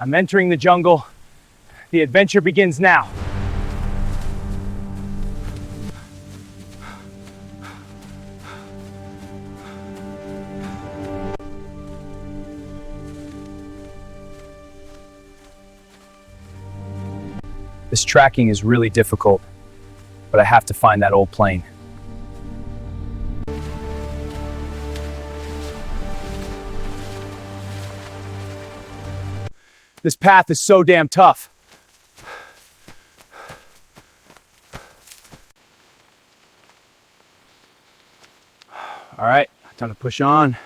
I'm entering the jungle. The adventure begins now. This tracking is really difficult, but I have to find that old plane. This path is so damn tough. All right, time to push on.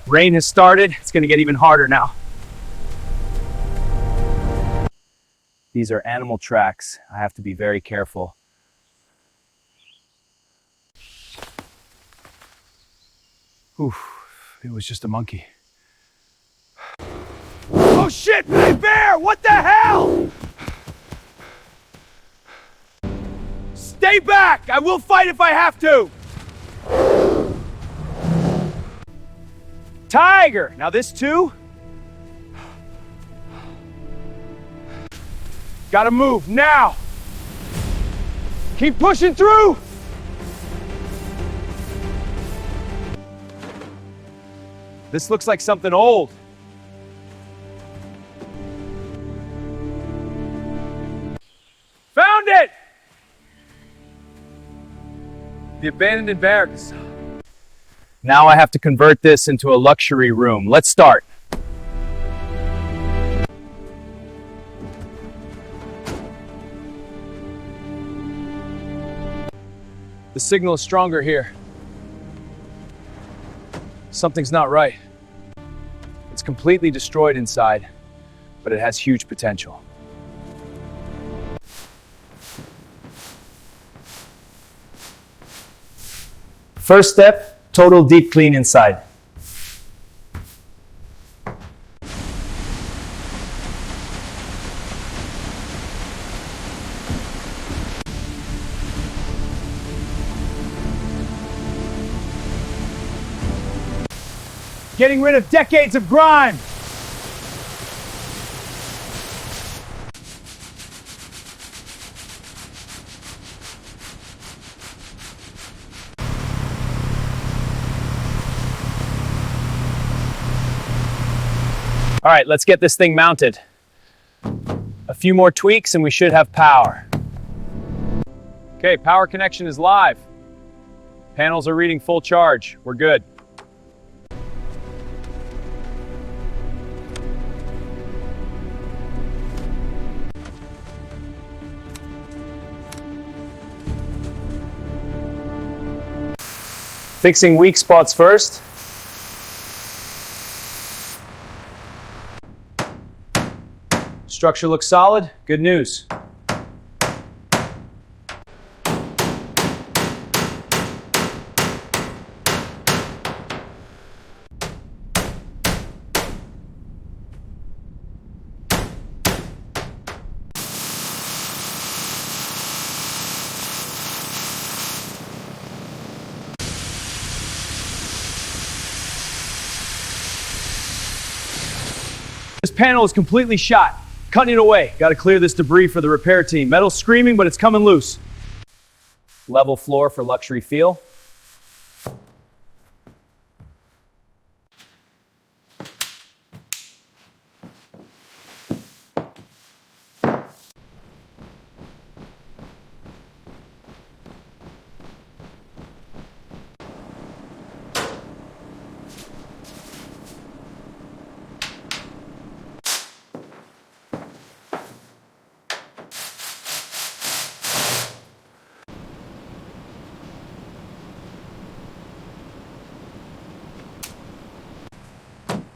Rain has started. It's going to get even harder now. These are animal tracks. I have to be very careful. Oof, it was just a monkey. Oh shit, big bear! What the hell? Stay back! I will fight if I have to! Tiger! Now this too? Gotta move, now! Keep pushing through! This looks like something old. Found it! The abandoned barracks. Now I have to convert this into a luxury room. Let's start. The signal is stronger here. Something's not right. It's completely destroyed inside, but it has huge potential. First step, total deep clean inside. Getting rid of decades of grime. All right, let's get this thing mounted. A few more tweaks and we should have power. Okay, power connection is live. Panels are reading full charge. We're good. Fixing weak spots first. Structure looks solid. Good news. This panel is completely shot. Cutting it away. Got to clear this debris for the repair team. Metal's screaming, but it's coming loose. Level floor for luxury feel.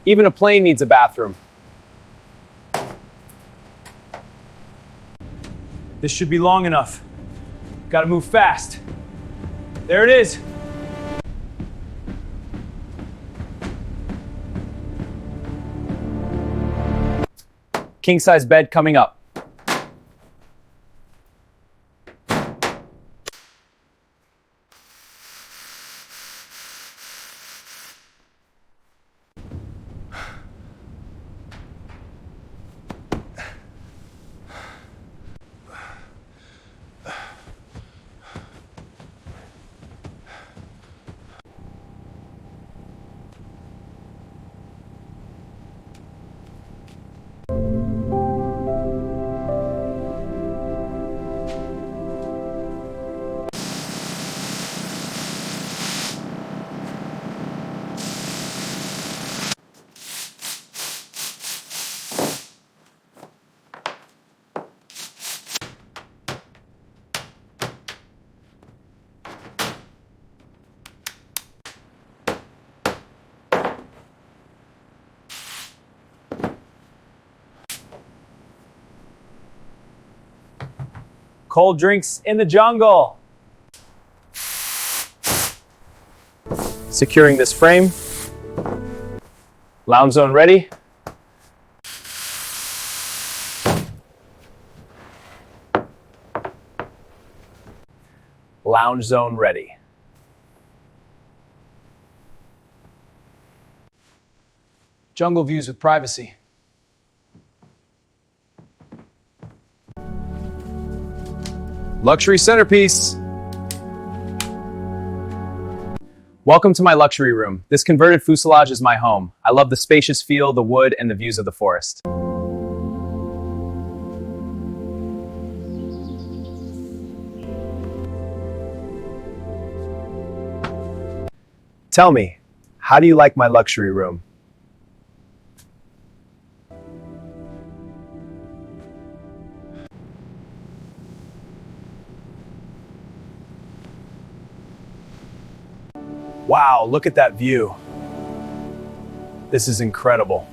Even a plane needs a bathroom. This should be long enough. Gotta move fast. There it is. King size bed coming up. cold drinks in the jungle. Securing this frame. Lounge zone ready. Lounge zone ready. Jungle views with privacy. Luxury centerpiece. Welcome to my luxury room. This converted fuselage is my home. I love the spacious feel, the wood, and the views of the forest. Tell me, how do you like my luxury room? Wow, look at that view. This is incredible.